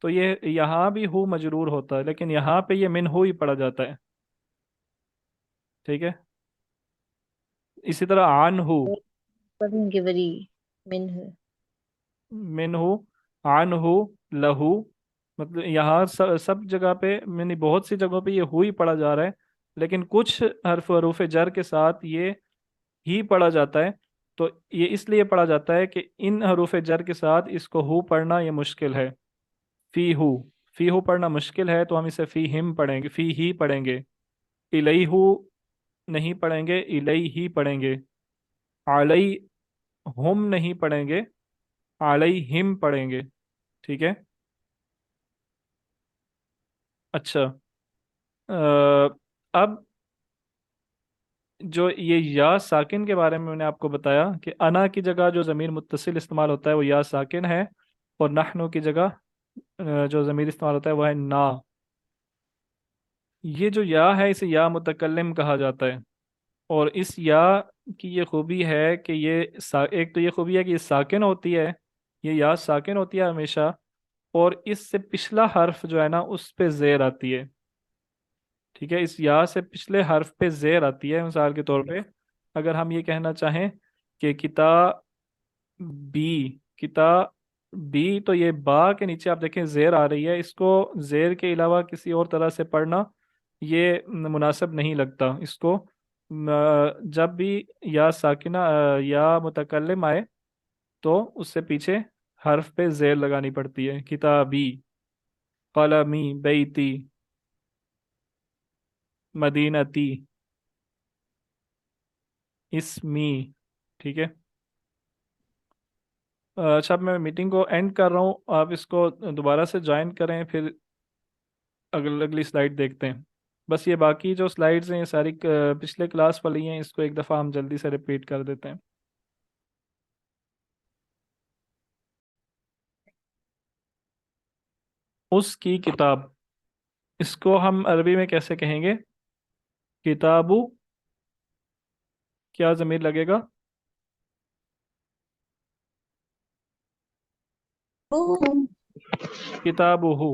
तो ये यहाँ भी हु मजरूर होता, लेकिन यहाँ पे ये मिन हु ही पढ़ा जाता है। ठीक है, इसी तरह आन हु। पढ़ेंगे बरी मिन है। मिन हु, आन हु, लहू। मतलब यहाँ सब जगह पे, मैंने बहुत सी जगहों पे ये हु ही पढ़ा जा रहा है, लेकिन कुछ हरूफ जर के साथ ये ही पढ़ा जाता है। तो ये इसलिए पढ़ा जाता है कि इन हरूफ जर के साथ इसको हु पढ़ना ये मुश्किल है। फी हु, फी हु पढ़ना मुश्किल है, तो हम इसे फी हिम पढ़ेंगे, फी ही पढ़ेंगे। इलई हु नहीं पढ़ेंगे, इलई ही पढ़ेंगे। अलई हुम नहीं पढ़ेंगे, अलई हिम पढ़ेंगे। ठीक है। अच्छा, अब जो ये या साकिन के बारे में मैंने आपको बताया कि अना की जगह जो ज़मीर मुत्तसिल इस्तेमाल होता है वो या साकिन है, और नहनु की जगह जो ज़मीर इस्तेमाल होता है वो है ना। ये जो या है इसे या मुतकल्लिम कहा जाता है। और इस या की ये खूबी है कि एक तो ये खूबी है कि ये साकिन होती है। ये या साकिन होती है हमेशा। और इससे पिछला हर्फ जो है ना उस पे जेर आती है। ठीक है, इस या से पिछले हर्फ पे जेर आती है। मिसाल के तौर पे अगर हम ये कहना चाहें कि बी किताब बी, तो ये बा के नीचे आप देखें जेर आ रही है। इसको जेर के अलावा किसी और तरह से पढ़ना ये मुनासिब नहीं लगता। इसको जब भी या साकिना या मुतकल्लिम आए तो उससे पीछे हर्फ पे जेर लगानी पड़ती है। किताबी, कलमी, बैती, मदीनती, इसमी। ठीक है। अच्छा, अब मैं मीटिंग को एंड कर रहा हूँ, आप इसको दोबारा से ज्वाइन करें, फिर अगली स्लाइड देखते हैं। बस ये बाकी जो स्लाइड्स हैं ये सारी पिछले क्लास वाली हैं, इसको एक दफ़ा हम जल्दी से रिपीट कर देते हैं। उसकी किताब, इसको हम अरबी में कैसे कहेंगे? किताबु, क्या जमीर लगेगा? हम्म, किताबुहु।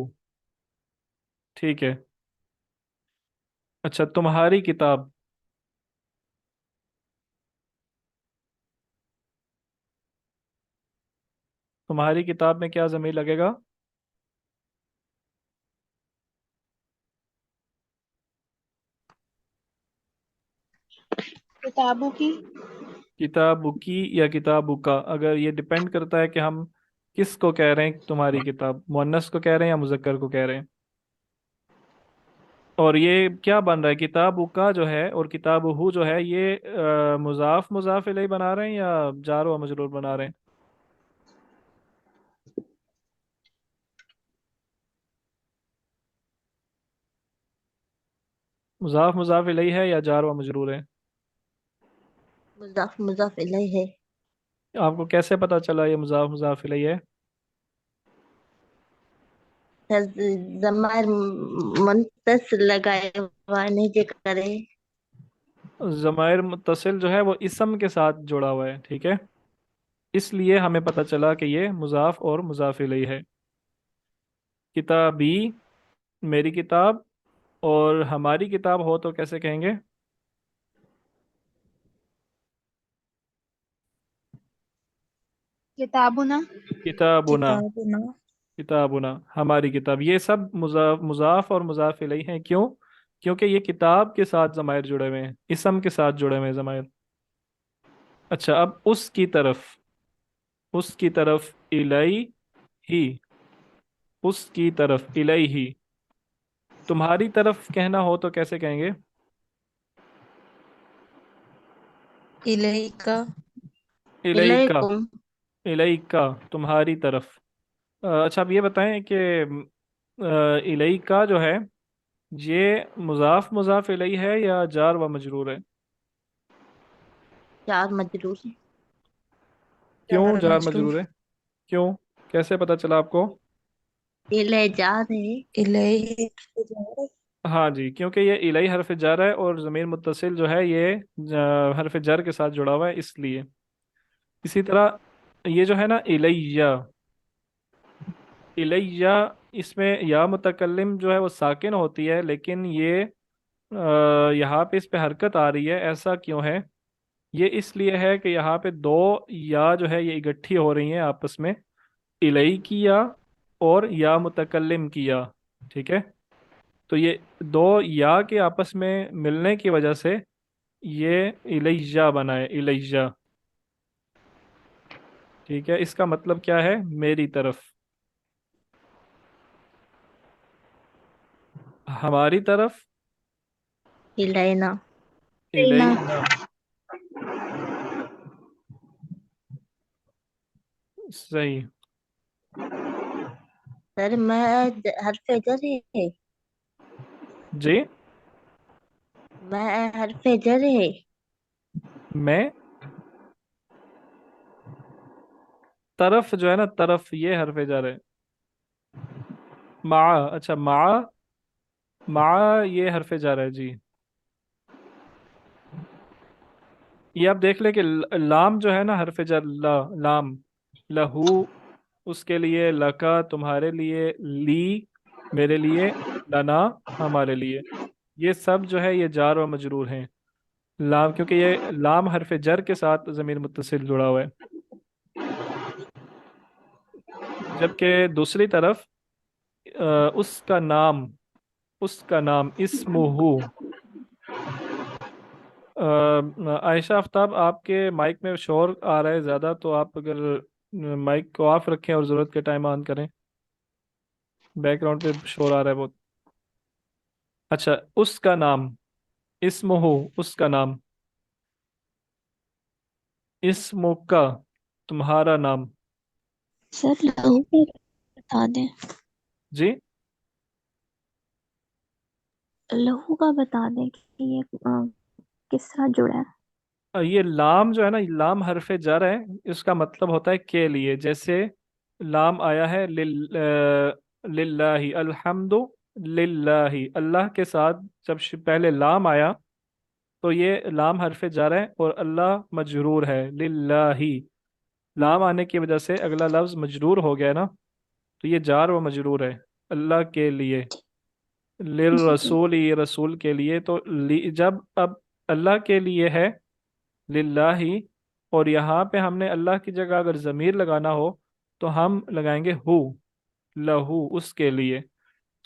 ठीक है। अच्छा, तुम्हारी किताब। तुम्हारी किताब में क्या जमीर लगेगा? किताबों की। किताबु की या किताबु का, अगर ये डिपेंड करता है कि हम किसको कह रहे हैं तुम्हारी किताब, मुअन्नस को कह रहे हैं या मुजक्कर को कह रहे हैं। और ये क्या बन रहा है, किताबु का जो है और किताबुहु जो है, ये मुजाफ मुजाफ इलैहि बना रहे हैं या जार व मजरूर बना रहे हैं? मुजाफ मुजाफ इलैहि है या जार व मजरूर है? मुजाफ मुजाफ इलैहि है। आपको कैसे पता चला ये मुजाफ मुजाफ इलैहि है? सर, जमार मुंतस लगाए हुआ नहीं जे करे। ज़माइर मुत्तसिल जो है वो इसम के साथ जुड़ा हुआ है, ठीक है। इसलिए हमें पता चला कि ये मुजाफ और मुजाफ इलैहि है। किताबी, मेरी किताब। और हमारी किताब हो तो कैसे कहेंगे? किताबुना। किताबुना। किताब ना। किताबुना, हमारी किताब। ये सब मुजाफ और मुजाफ इलैहि हैं, क्यों? क्योंकि ये किताब के साथ ज़माइर जुड़े हुए हैं, इसम के साथ जुड़े हुए हैं ज़माइर। अच्छा, अब उसकी तरफ। उसकी तरफ इलैहि ही। उसकी तरफ इलैहि ही। तुम्हारी तरफ कहना हो तो कैसे कहेंगे? इलैहि का। इलैका। इलैकुम। इलैका, तुम्हारी तरफ। अच्छा, अब ये बताएं कि इलैका जो है, ये मुजाफ मुजाफ इलैहि है या जार व मजरूर है? चार मजरूर। क्यों चार जार मजरूर। मजरूर है? क्यों? कैसे पता चला आपको? इलैहि जा रहे। इलैहि हाँ जी, क्योंकि ये इलैहि हरफ जर है और ज़मीर मुत्तसिल जो है ये हरफ जर के साथ जुड़ा हुआ है, इसलिए। इसी तरह ये जो है ना, इलैया। इलैया, इसमें या मुतकल्लिम जो है वो साकिन होती है, लेकिन ये यहाँ पे इस पे हरकत आ रही है, ऐसा क्यों है? ये इसलिए है कि यहाँ पे दो या जो है ये इकट्ठी हो रही हैं आपस में। इलई की या और या मुतकल्लिम की या। ठीक है। तो ये दो या के आपस में मिलने की वजह से ये इलैया बना है, इलैया। ठीक है, इसका मतलब क्या है, मेरी तरफ। हमारी तरफ। इलैना। ना। इलैना। सही। सर मैं हरफ जर है। जी। मैं हरफ जर है। मैं, तरफ जो है ना, तरफ ये हरफ जार है। मा, अच्छा मा। मा, ये हरफ जार है जी। ये आप देख ले कि लाम जो है ना हरफ जार, ला, लाम। लहू, उसके लिए। लका, तुम्हारे लिए। ली, मेरे लिए। लना, हमारे लिए। ये सब जो है ये जार व मजरूर हैं। लाम, क्योंकि ये लाम हरफ जर के साथ ज़मीर मुत्तसिल जुड़ा हुआ है। जबकि दूसरी तरफ उसका नाम। उसका नाम इस्मुहु। आयशा आफ्ताब, आपके माइक में शोर आ रहा है ज़्यादा, तो आप अगर माइक को ऑफ रखें और ज़रूरत के टाइम ऑन करें। बैकग्राउंड पे शोर आ रहा है बहुत। अच्छा, उसका नाम। इस्मुहु, उसका नाम। इस्मुका, तुम्हारा नाम। सर लहू का बता दें। जी। लहू का बता दें कि ये किस तरह जुड़ा है। ये लाम जो है ना, लाम हरफ जर है। इसका मतलब होता है के लिए, जैसे लाम आया है लिल, लिल्लाही, अल्हम्दु लिल्लाही, अल्लाह के साथ जब पहले लाम आया तो ये लाम हरफ जर है और अल्लाह मजरूर है, लिल्लाही। लाम आने की वजह से अगला लफ्ज मजरूर हो गया ना, तो ये जार व मजरूर है, अल्लाह के लिए। लिल जी। रसूल, ये रसूल के लिए, तो जब अब अल्लाह के लिए है, लिल्लाही, और यहाँ पे हमने अल्लाह की जगह अगर ज़मीर लगाना हो तो हम लगाएंगे हु, लहू, उसके लिए।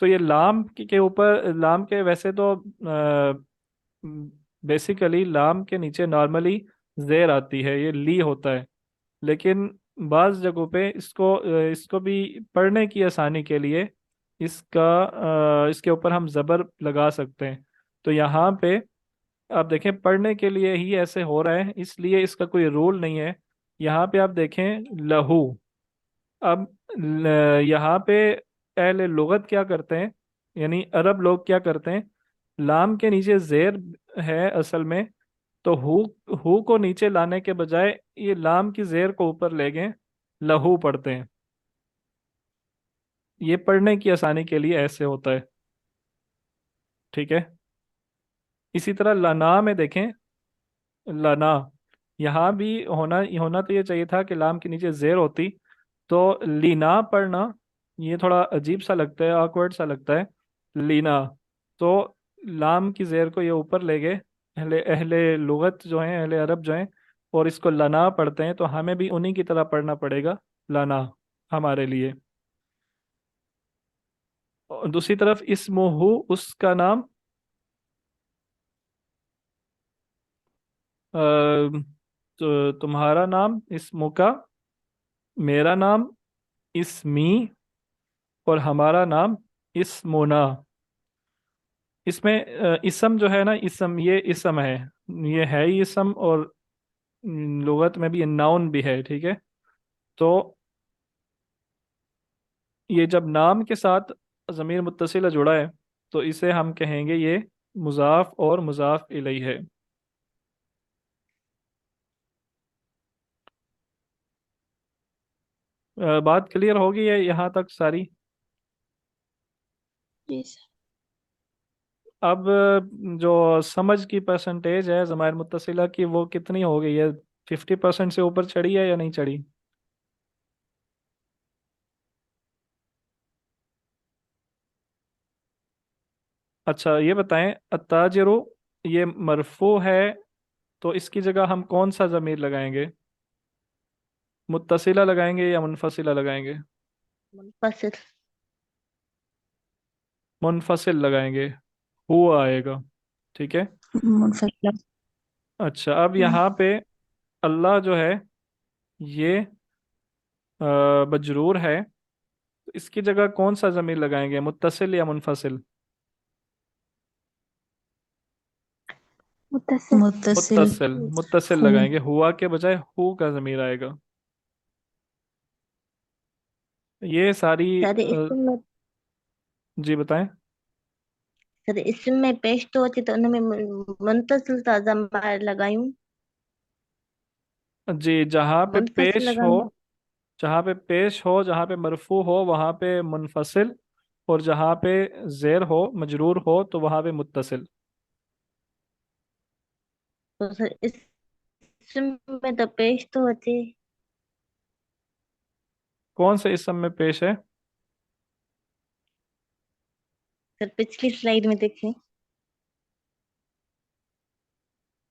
तो ये लाम के ऊपर, लाम के वैसे तो बेसिकली लाम के नीचे नॉर्मली जेर आती है, ये ली होता है, लेकिन बाज़ जगहों पे इसको भी पढ़ने की आसानी के लिए इसके ऊपर हम ज़बर लगा सकते हैं। तो यहाँ पे आप देखें, पढ़ने के लिए ही ऐसे हो रहा है, इसलिए इसका कोई रूल नहीं है। यहाँ पे आप देखें लहू। अब यहाँ पे अहले लुगत क्या करते हैं, यानी अरब लोग क्या करते हैं, लाम के नीचे जेर है असल में, तो हु को नीचे लाने के बजाय ये लाम की जेर को ऊपर ले गए, लहू पढ़ते हैं। ये पढ़ने की आसानी के लिए ऐसे होता है, ठीक है। इसी तरह लना में देखें, लना, यहाँ भी होना होना तो ये चाहिए था कि लाम के नीचे जेर होती, तो लीना पढ़ना ये थोड़ा अजीब सा लगता है, ऑकवर्ड सा लगता है, लीना। तो लाम की जेर को ये ऊपर ले गए अहले अहले लुगत जो हैं, अहले अरब जो हैं, और इसको लना पढ़ते हैं, तो हमें भी उन्हीं की तरह पढ़ना पड़ेगा, लना, हमारे लिए। और दूसरी तरफ इस्मुहु, उसका नाम, अ, तो तुम्हारा नाम, इस्मुका, मेरा नाम इस्मी, और हमारा नाम इस्मुना। इसमें इसम जो है ना, इसम, ये इसम है, ये है ही इसम, और लुगत में भी ये नाउन भी है, ठीक है। तो ये जब नाम के साथ ज़मीर मुत्तसिला जुड़ा है तो इसे हम कहेंगे ये मुजाफ और मुजाफ इलैहि है। बात क्लियर होगी है यहाँ तक सारी? जी सर। अब जो समझ की परसेंटेज है ज़माइर मुत्तसिला की, वो कितनी हो गई है? 50% से ऊपर चढ़ी है या नहीं चढ़ी? अच्छा ये बताएं, अत्ताजिरु ये मरफू है, तो इसकी जगह हम कौन सा ज़मीर लगाएंगे? मुत्तसिला लगाएंगे या मुनफसिला लगाएंगे? मुनफसिल। मुनफसिल लगाएंगे, हुआ आएगा, ठीक है। मुनफसिल। अच्छा अब यहाँ पे अल्लाह जो है ये मजरूर है, तो इसकी जगह कौन सा ज़मीर लगाएंगे, मुत्तसिल या मुनफसिल? मुत्तसिल। मुत्तसिल। मुत्तसिल, मुत्तसिल हूँ। लगाएंगे, हुआ के बजाय हु का ज़मीर आएगा। ये सारी सर इसमें जी बताएं। सर इसमें पेस्ट होती तो उनमें मुंतसिल था जमा लगायूं। जी, जहाँ पे मुंतसिल पेश हो, लगाऊं। जहाँ पे पेश हो, जहाँ पे मरफू हो वहाँ पे मुनफसिल, और जहाँ पे जेर हो, मजरूर हो, तो वहाँ पे मुत्तसिल। तो सर इसमें तो पेस्ट तो होती। कौन से इसम में पेश है? सर पिछली स्लाइड में देखें।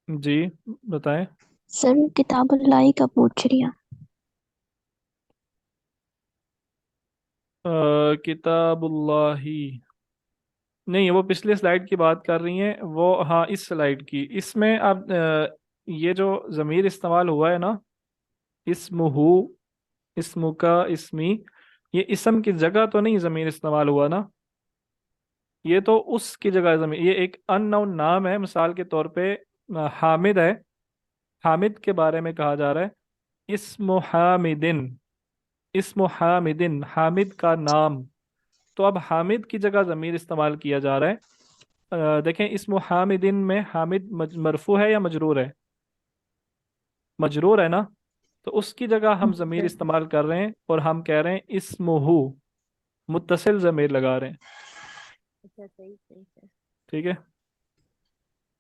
जी बताएं। सर किताबुल्लाही का पूछ रही हूँ। किताबुल्लाही नहीं, वो पिछले स्लाइड की बात कर रही हैं वो, हाँ इस स्लाइड की। इसमें अब ये जो ज़मीर इस्तेमाल हुआ है ना, इस्मुहु, इस्मुका, इस्मी, ये इसम की जगह तो नहीं ज़मीर इस्तेमाल हुआ ना, ये तो उसकी जगह ज़मीर, ये एक अननोन नाम है, मिसाल के तौर पे हामिद है, हामिद के बारे में कहा जा रहा है, इस्मु हामिदिन, इस्मु हामिदिन, हामिद का नाम। तो अब हामिद की जगह ज़मीर इस्तेमाल किया जा रहा है। देखें, इस्मु हामिदिन में हामिद मरफू है या मजरूर है? मजरूर है ना, तो उसकी जगह हम ज़मीर सर इस्तेमाल कर रहे हैं और हम कह रहे हैं इस्मुहु, मुत्तसिल ज़मीर लगा रहे हैं। अच्छा, सही सही सही। ठीक है।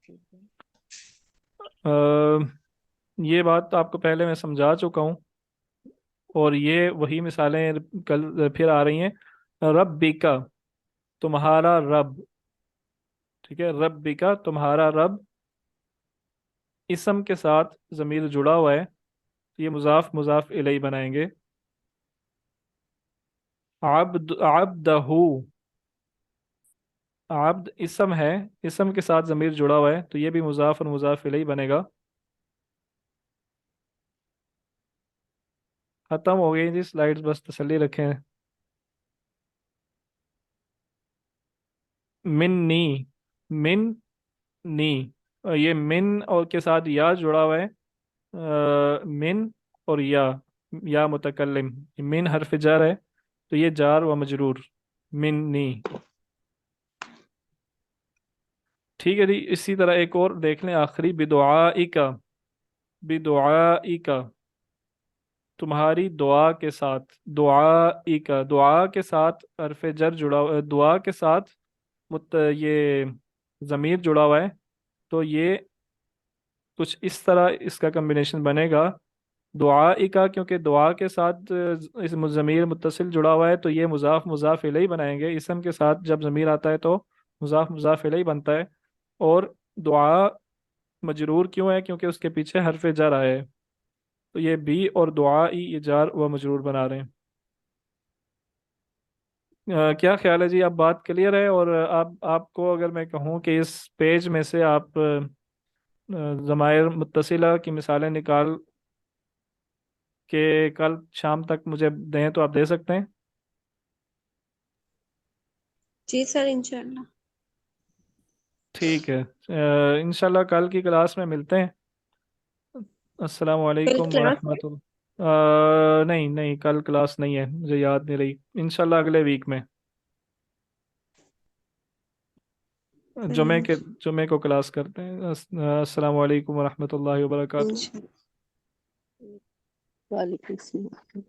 ठीक है। अ, ये बात तो आपको पहले मैं समझा चुका हूँ, और ये वही मिसालें कल फिर आ रही हैं। रब्बिका, तुम्हारा रब। ठीक है, रब्बिका तुम्हारा रब। इसम के साथ ज़मीर जुड़ा हुआ है, तो ये मुजाफ मुजाफ इलैहि बनाएंगे। अब्दहू, आब्द इसम है, इसम के साथ ज़मीर जुड़ा हुआ है, तो ये भी मुजाफ और मुजाफ इलैहि बनेगा। खत्म हो गई जी स्लाइड्स, बस तसल्ली रखें। मिन्नी, मिन नी, और ये मिन और के साथ या जुड़ा हुआ है। मिन और या मुतकल्लिम, मिन हरफ जार है, तो ये जार व मजरूर, मिन्नी। ठीक है जी, इसी तरह एक और देख लें आखिरी, बिदुआइका, बिदुआइका तुम्हारी दुआ के साथ। दुआइका, दुआ के साथ हरफ जर जुड़ा दुआ के साथ ये ज़मीर जुड़ा हुआ है, तो ये कुछ इस तरह इसका कम्बिनेशन बनेगा। दुआइका, क्योंकि दुआ के साथ इस ज़मीर मुत्तसिल जुड़ा हुआ है, तो ये मुजाफ मुजाफ इलैहि बनाएंगे। इसम के साथ जब ज़मीर आता है तो मुजाफ मुजाफ इलैहि बनता है। और दुआ मजरूर क्यों है? क्योंकि उसके पीछे हरफ जर आया है, तो ये बी और दुआ ई ये जार व मजरूर बना रहे हैं। क्या ख्याल है जी? अब बात क्लियर है? और आप आपको अगर मैं कहूँ कि इस पेज में से आप ज़मायर मुत्तसिला की मिसालें निकाल के कल शाम तक मुझे दें, तो आप दे सकते हैं? जी सर, इंशाल्लाह। ठीक है, इंशाल्लाह कल की क्लास में मिलते हैं। अस्सलाम कल वालेकुम क्लास है? वरहमतुल्लाह। नहीं नहीं, कल क्लास नहीं है, मुझे याद नहीं रही। इंशाल्लाह अगले वीक में, हम्म, जुमे को क्लास करते हैं। अस्सलाम वालेकुम वरहमतुल्लाहि वबरकातुहू। इंशाल्लाह। वालेकुम सलाम।